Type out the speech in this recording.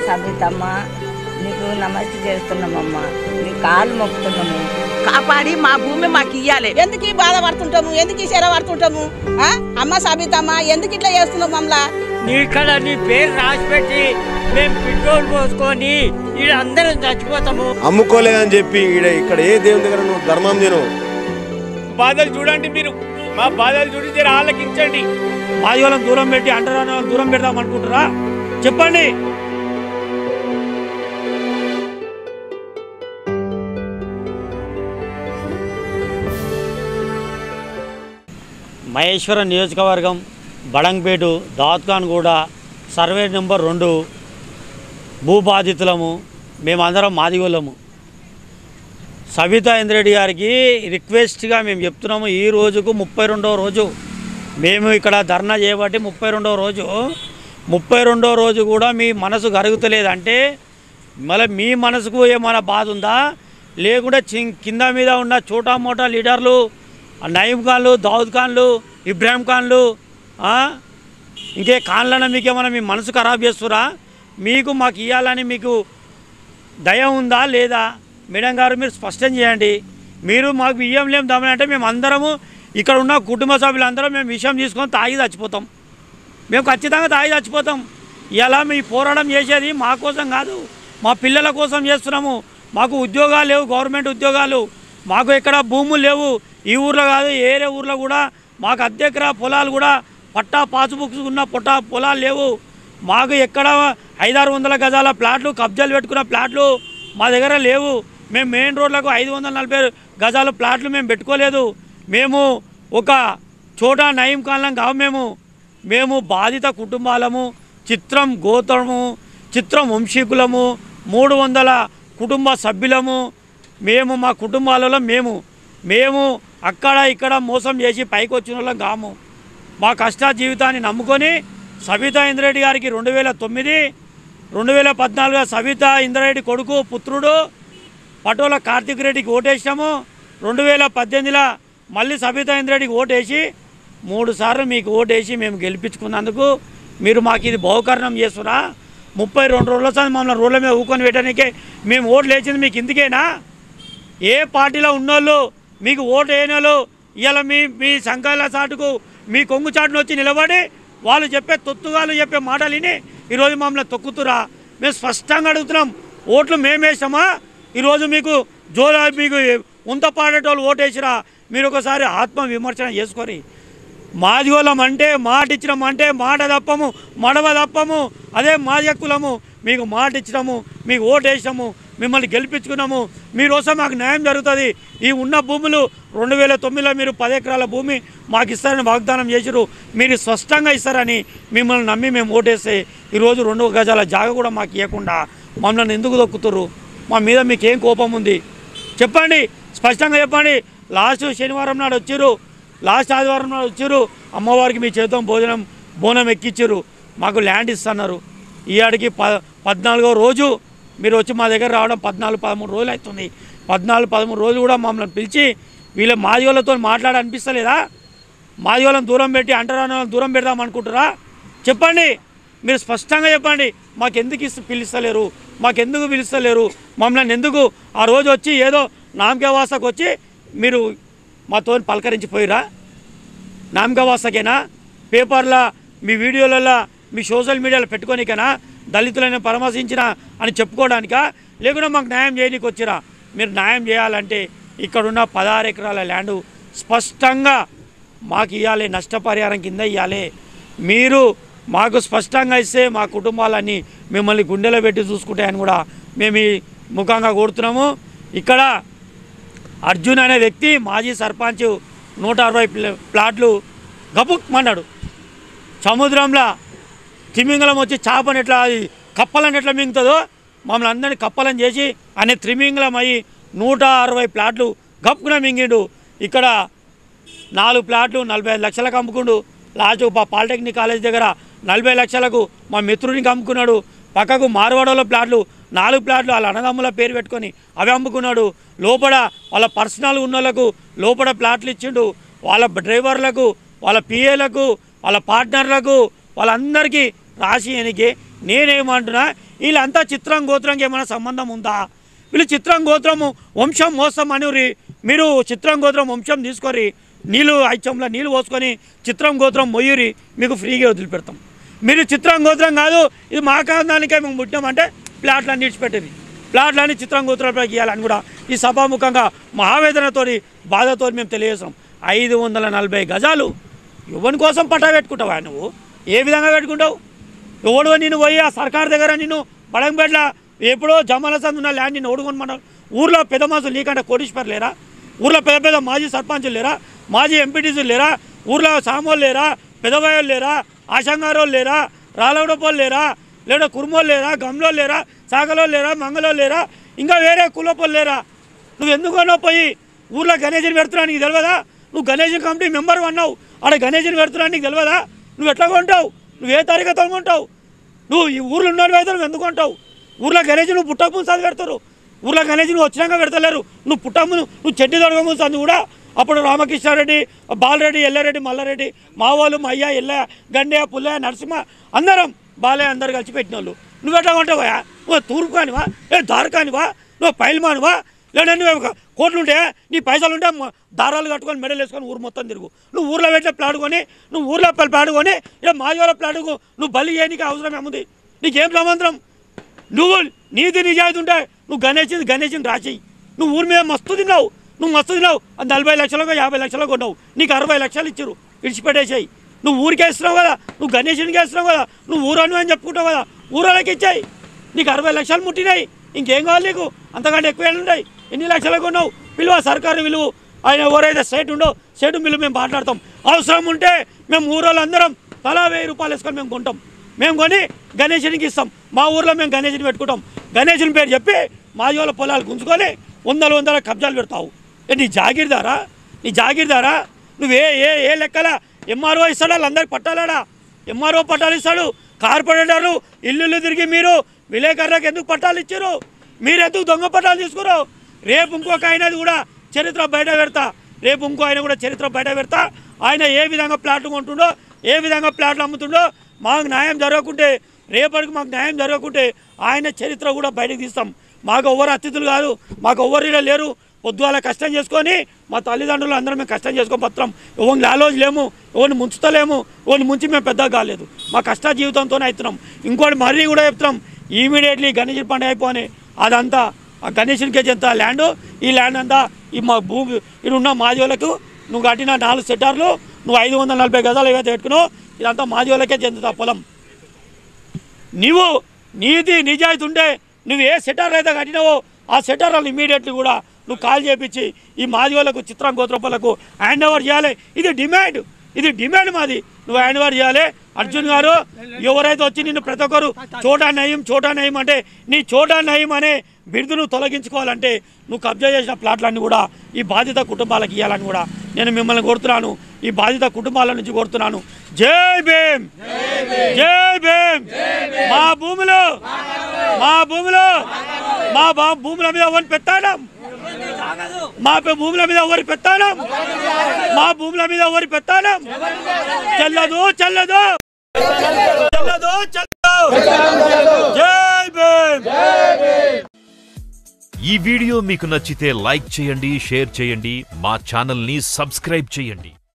సబితమ్మ నీకు నమస్తే చేస్తున్నామమ్మా, నీ కాలు మొక్కుతున్నాము. కాపాడి మా భూమి మాకు ఇయ్యాలి. ఎందుకు బాధపడుతుంటాము, ఎందుకు ఈ శర పడుతుంటాము? అమ్మ సబితమ్మ ఎందుకు ఇట్లా చేస్తున్నావు మమ్మల్ని? ఇక్కడ నీ పేరు రాసి పెట్టి మేము పెట్రోల్ పోసుకొని ఇక్కడ అందరం చచ్చిపోతాము. అమ్ముకోలేదని చెప్పి ఇక్కడ ఏ దేవుని దగ్గర నువ్వు ధర్మం తిను. బాధలు చూడండి, మీరు మా బాధలు చూసి ఆలకించండి. మాది వాళ్ళని దూరం పెట్టి అంటరాని దూరం పెడదాం అనుకుంటారా? చెప్పండి. మహేశ్వరం నియోజకవర్గం బడంగపేట దాత్ఖాన్గూడ సర్వే నెంబర్ 2 భూబాధితులము. మేమందరం మాదిగోళ్ళము. సబితా ఇంద్రెడ్డి గారికి రిక్వెస్ట్గా మేము చెప్తున్నాము, ఈ రోజుకు 32వ రోజు మేము ఇక్కడ ధర్నా చేయబట్టి 32వ రోజు. 32వ రోజు కూడా మీ మనసు కరుగుతలేదంటే మళ్ళీ మీ మనసుకు ఏమైనా బాధ ఉందా? లేకుంటే కింద మీద ఉన్న చోటా మోటా లీడర్లు నయీం ఖాన్లు, దావుద్ ఖాన్లు, ఇబ్రాహిం ఖాన్లు, ఇంకే ఖాన్లను మీకేమైనా మీ మనసు ఖరాబ్ చేస్తురా? మీకు మాకు ఇవ్వాలని మీకు దయ ఉందా లేదా? మేడం గారు మీరు స్పష్టం చేయండి. మీరు మాకు ఇయ్యం లేం దమనంటే మేము అందరము ఇక్కడ ఉన్న కుటుంబ సభ్యులందరం మేము విషయం తీసుకొని తాగి చచ్చిపోతాం. మేము ఖచ్చితంగా తాగి చచ్చిపోతాం. ఇలా మీ పోరాటం చేసేది మా కోసం కాదు, మా పిల్లల కోసం చేస్తున్నాము. మాకు ఉద్యోగాలు లేవు, గవర్నమెంట్ ఉద్యోగాలు. మాకు ఎక్కడ భూములు లేవు. ఈ ఊర్లో కాదు ఏరే ఊర్లో కూడా మాకు అద్దెకర పొలాలు కూడా పట్టా పాస్బుక్స్ ఉన్న పొలాలు లేవు. మాకు ఎక్కడ 500-600 గజాల ప్లాట్లు కబ్జాలు పెట్టుకున్న ప్లాట్లు మా దగ్గర లేవు. మేము మెయిన్ రోడ్లకు 540 గజాల ప్లాట్లు మేము పెట్టుకోలేదు. మేము ఒక చోటా నయీం ఖాన్లం కావు. మేము బాధిత కుటుంబాలము, చిత్రం గోత్రము, చిత్రం వంశీకులము, 300 కుటుంబ సభ్యులము. మేము మా కుటుంబాలలో మేము అక్కడ ఇక్కడ మోసం చేసి పైకి వచ్చిన వాళ్ళం కాము. మా కష్ట జీవితాన్ని నమ్ముకొని సబితా ఇంద్రెడ్డి గారికి 2009, 2014 సబితా ఇంద్రెడ్డి కొడుకు పుత్రుడు పటోల కార్తిక్ రెడ్డికి ఓటేసాము. 2018లో మళ్ళీ సబితా ఇంద్రెడ్డికి ఓటేసి 3 సార్లు మీకు ఓటేసి మేము గెలిపించుకున్నందుకు మీరు మాకు ఇది బహుకరణం చేస్తురా? 32 రోజుల సార్ మమ్మల్ని రోడ్ల మీద ఊకొని పెట్టడానికే మేము ఓట్లు వేసింది మీకు ఇందుకేనా? ఏ పార్టీలో ఉన్నోళ్ళు మీకు ఓటు వేయనోళ్ళు ఇవాళ మీ సంఘాల చాటుకు మీ కొంగు చాటును వచ్చి నిలబడి వాళ్ళు చెప్పే తొత్తుగాలు చెప్పే మాటలు విని ఈరోజు మమ్మల్ని తొక్కుతురా? మేము స్పష్టంగా అడుగుతున్నాం, ఓట్లు మేము వేసామా? ఈరోజు మీకు మీకు ఉంత పాడేటోళ్ళు ఓటేసిరా? మీరు ఒకసారి ఆత్మ విమర్శన చేసుకొని మాదిగోళం అంటే మాట ఇచ్చినామంటే మాట తప్పము, మడవ తప్పము. అదే మాది హక్కులము. మీకు మాట ఇచ్చినాము, మీకు ఓటు వేసాము, మిమ్మల్ని గెలిపించుకున్నాము. మీకోసం మాకు న్యాయం జరుగుతుంది. ఈ ఉన్న భూములు 2009లో మీరు 10 ఎకరాల భూమి మాకు ఇస్తారని వాగ్దానం చేసిరు. మీరు స్పష్టంగా ఇస్తారని మిమ్మల్ని నమ్మి మేము ఓటేస్తే ఈరోజు 2 గజాల జాగ కూడా మాకు ఇవ్వకుండా మమ్మల్ని ఎందుకు దొక్కుతురు? మా మీద మీకేం కోపం ఉంది చెప్పండి, స్పష్టంగా చెప్పండి. లాస్ట్ శనివారం నాడు వచ్చారు, లాస్ట్ ఆదివారం నాడు వచ్చారు, అమ్మవారికి మీ చేతం బోనం ఎక్కించారు, మాకు ల్యాండ్ ఇస్తున్నారు. ఈ ఆడికి 14వ రోజు మీరు వచ్చి మా దగ్గర రావడం 14-13 రోజులు అవుతుంది. 14-13 రోజులు కూడా మమ్మల్ని పిలిచి వీళ్ళ మాదిగోళ్ళతో అనిపిస్తలేదా? మాదిగోళ్ళని దూరం పెట్టి అంటరాని దూరం పెడదాం అనుకుంటారా? చెప్పండి, మీరు స్పష్టంగా చెప్పండి. మాకెందుకు పిలుస్తలేరు? మాకెందుకు పిలుస్తలేరు? మమ్మల్ని ఎందుకు ఆ రోజు వచ్చి ఏదో నామకేవాసకు వచ్చి మీరు మాతో పలకరించిపోయిరా? నామకేవాసకేనా? పేపర్లో మీ వీడియోలలో మీ సోషల్ మీడియాలో పెట్టుకోనికనా? దళితులను పరామర్శించిన అని చెప్పుకోవడానికా? లేకుండా మాకు న్యాయం చేయడానికి వచ్చిరా? మీరు న్యాయం చేయాలంటే ఇక్కడున్న 16 ఎకరాల ల్యాండు స్పష్టంగా మాకు ఇవ్వాలి, నష్టపరిహారం కింద ఇవ్వాలి. మీరు మాకు స్పష్టంగా ఇస్తే మా కుటుంబాలన్నీ మిమ్మల్ని గుండెలో పెట్టి చూసుకుంటాయని కూడా మేము ఈ ముఖంగా కోరుతున్నాము. ఇక్కడ అర్జున్ అనే వ్యక్తి మాజీ సర్పంచ్ 160 ప్లాట్లు గబుక్మన్నాడు. సముద్రంలో తిమింగలం వచ్చి చేపని ఎట్లా కప్పలని ఎట్లా మింగుతుందో మమ్మల్ని అందరినీ కప్పలం చేసి ఆయన త్రిమింగలం అయ్యి 160 ప్లాట్లు గప్పున మింగిండు. ఇక్కడ 4 ప్లాట్లు 45 లక్షలకు అమ్ముకుండు. లాస్ట్ పాలిటెక్నిక్ కాలేజ్ దగ్గర 40 లక్షలకు మా మిత్రునికి అమ్ముకున్నాడు. పక్కకు మార్వాడలో ప్లాట్లు 4 ప్లాట్లు వాళ్ళ అన్నదమ్ముల పేరు పెట్టుకొని అవి అమ్ముకున్నాడు. లోపల వాళ్ళ పర్సనల్ ఉన్న వాళ్ళకు లోపల ప్లాట్లు ఇచ్చిండు. వాళ్ళ డ్రైవర్లకు, వాళ్ళ పిఏలకు, వాళ్ళ పార్ట్నర్లకు, వాళ్ళందరికీ రాసి ఎనికి. నేనేమంటున్నా, వీళ్ళంతా చిత్రం గోత్రంకి ఏమైనా సంబంధం ఉందా? వీళ్ళు చిత్రం గోత్రము వంశం మోసం అని మీరు చిత్రం గోత్రం వంశం తీసుకొని నీళ్ళు ఐచంలో నీళ్ళు పోసుకొని చిత్రం గోత్రం మొయ్యూరి మీకు ఫ్రీగా వదిలిపెడతాం. మీరు చిత్రం గోత్రం కాదు, ఇది మా కారణానికే మేము పుట్టినామంటే ప్లాట్లన్నీ ఇడిచిపెట్టేది. ప్లాట్లన్నీ చిత్రం గోత్రాలపైకి ఇవ్వాలని కూడా ఈ సభాముఖంగా మహావేదనతో బాధతో మేము తెలియజేస్తాం. 540 గజాలు ఎవరి కోసం పట్టా పెట్టుకుంటావా నువ్వు? ఏ విధంగా పెట్టుకుంటావు? ఎవడో నేను పోయి ఆ సర్కార్ దగ్గర నిన్ను బడంపేట్ల ఎప్పుడో జమాల సందు ఉన్న ల్యాండ్ నిన్ను ఓడుకోమన్నావు. ఊర్లో పెద్ద మనుషులు నీకంటే కోటీశ్వరులు లేరా? ఊర్లో పెద్ద పెద్ద మాజీ సర్పంచులు లేరా? మాజీ ఎంపీటీసీలు లేరా? ఊర్లో సామోళ్ళు లేరా? పెదవాయోళ్ళు లేరా? ఆశంగారోళ్ళు లేరా? రాలవడపోళ్ళు లేరా? లేదా కుర్మోళ్ళు లేరా? గమ్లోళ్ళు లేరా? సాగలోళ్ళు లేరా? మంగళోళ్ళు లేరా? ఇంకా వేరే కులపోళ్ళు లేరా? నువ్వు ఎందుకన్నా పోయి ఊర్లో గణేశుని పెడుతున్నా నీకు తెలియదా? నువ్వు గణేశుని కమిటీ మెంబర్ అన్నావు, ఆడ గణేశుని పెడుతున్నా నీకు తెలియదా? నువ్వు ఎట్లా కొంటావు? నువ్వు ఏ తారీఖుతో కొంటావు? నువ్వు ఈ ఊర్లో ఉన్న అయితే నువ్వు ఎందుకు కొంటావు? ఊర్లో గణేశుని నువ్వు పుట్టకముందు చదివి పెడతారు. ఊర్లో గణేశుని వచ్చినాక పెడతలేరు. నువ్వు పుట్టకముందు నువ్వు చెట్టు తొడగముందు చదువు కూడా అప్పుడు రామకృష్ణారెడ్డి, బాలరెడ్డి, ఎల్లారెడ్డి, మల్లారెడ్డి, మావోలు, మయ్య, ఎల్ల, గండే, పుల్లయ్య, నరసింహ అందరం బాలయ్య అందరు కలిసి పెట్టిన వాళ్ళు. నువ్వు ఎట్లా కొంటావా? నువ్వు తూర్పు కానివా? దారు కానివా? నువ్వు పైల్మానువా? లేదా నువ్వు కోట్లు ఉంటే నీ పైసలు ఉంటే దారాలు కట్టుకొని మెడలు వేసుకొని ఊరు మొత్తం తిరుగు. నువ్వు ఊర్లో పెట్టే ప్లాడుకొని నువ్వు ఊర్లో ప్లాడుకొని ఇలా మాజీవాళ్ళ ప్లాడుకు నువ్వు బలి చేయడానికి అవసరం ఏముంది? నీకేం సంబంధం? నువ్వు నీది నిజాయితీ ఉంటే నువ్వు గణేశుని రాసేయి. నువ్వు ఊరి మీద మస్తు తిన్నావు. నువ్వు మస్తు తిన్నావు. అది 40 లక్షలకు 50 లక్షలకు కొన్నావు. నీకు 60 లక్షలు ఇచ్చారు. విడిచిపెట్టేసాయి. నువ్వు ఊరికే ఇస్తున్నావు కదా, నువ్వు గణేశునికే ఇస్తున్నావు కదా, నువ్వు ఊరను అని చెప్పుకుంటావు కదా, ఊరాలకి ఇచ్చాయి. నీకు 60 లక్షలు ముట్టినాయి. ఇంకేం కావాలి నీకు? అంతకంటే ఎక్కువ ఉంటాయి. ఎన్ని లక్షలకు కొన్నావు? విలువ సర్కారు విలువ. ఆయన ఎవరైతే స్టేట్ ఉండో స్టేట్ బిల్లు మేము మాట్లాడతాం. అవసరం ఉంటే మేము ఊరోళ్ళందరం తలా 1000 రూపాయలు వేసుకొని మేము కొంటాం. మేము కొని గణేశునికి ఇస్తాం. మా ఊర్లో మేము గణేశుని పెట్టుకుంటాం. గణేశుని పేరు చెప్పి మాజీవాళ్ళ పొలాలు గుంజుకొని వందల కబ్జాలు పెడతావు. నీ జాగీర్దారా? నీ జాగీర్దారా? నువ్వు ఏ లెక్కల ఎంఆర్ఓ ఇస్తాడు? వాళ్ళందరికి పట్టాలాడా? ఎంఆర్ఓ పట్టాలు ఇస్తాడు. కార్పొరేటర్లు ఇల్లు తిరిగి మీరు విలేకరులకు ఎందుకు పట్టాలు ఇచ్చారు? మీరు ఎందుకు దొంగ పట్టాలు తీసుకురు? రేపు ఇంకొక ఆయనది కూడా చరిత్ర బయట పెడతా. రేపు ఇంకో ఆయన కూడా చరిత్ర బయట పెడతా. ఆయన ఏ విధంగా ప్లాట్లు కొంటుండో, ఏ విధంగా ప్లాట్లు అమ్ముతుండో, మాకు న్యాయం జరగకుంటే, రేపటికి మాకు న్యాయం జరగకుంటే ఆయన చరిత్ర కూడా బయటకు తీస్తాం. మాకు ఎవ్వరు అతిథులు కాదు, మాకు ఎవ్వరు లేరు. పొద్దుగాల కష్టం చేసుకొని మా తల్లిదండ్రులు అందరం మేము కష్టం చేసుకొని పత్రం. ఎవరిని లాలోజులేము, ఎవరిని ముంచుతలేము, ఎవరిని ముంచి మేము పెద్దగా కాలేదు. మా కష్ట జీవితంతోనే అవుతున్నాం. ఇంకోటి మరీ కూడా చెప్తున్నాం, ఇమీడియట్లీ గణేశుని పండుగ అయిపోని అదంతా ఆ గణేశునికే చెందుతా ల్యాండ్. ఈ ల్యాండ్ అంతా ఈ మా భూమి ఇక్కడ ఉన్న మాజీవులకు నువ్వు కట్టిన 4 సెక్టార్లు, నువ్వు 540 గజాలు ఏవైతే పెట్టుకున్నావు ఇదంతా మాజీవులకే చెందుతా పొలం. నువ్వు నీది నిజాయితీ ఉంటే నువ్వు ఏ సెక్టార్ అయితే కట్టినావో ఆ సెక్టార్లను ఇమీడియట్లీ కూడా నువ్వు కాల్ చేయించి ఈ మాదిగోళ్ళకు చిత్రం గోత్రపలకు హ్యాండ్ ఓవర్ చేయాలి. ఇది డిమాండ్ మాది. నువ్వు హ్యాండ్ ఓవర్ చేయాలి. అర్జున్ గారు ఎవరైతే వచ్చి నిన్ను ప్రతి ఒక్కరు చోటా నయం అంటే నీ చోటా నయం అనే బిరుదును తొలగించుకోవాలంటే నువ్వు కబ్జా చేసిన ప్లాట్లన్నీ కూడా ఈ బాధిత కుటుంబాలకు ఇవ్వాలని కూడా నేను మిమ్మల్ని కోరుతున్నాను. ఈ బాధిత కుటుంబాల నుంచి కోరుతున్నాను. జై భీమ్, జై భీమ్. మా భూముల మీద ఎవరిని పెట్టాడం? మా భూముల మీద ఎవరి పెట్టాడం? మా భూముల మీద ఎవరి పెట్టాడం? చెల్లదు. జై భీమ్. ఈ వీడియో మీకు నచ్చితే లైక్ చేయండి, షేర్ చేయండి, మా ఛానల్ ని సబ్స్క్రైబ్ చేయండి.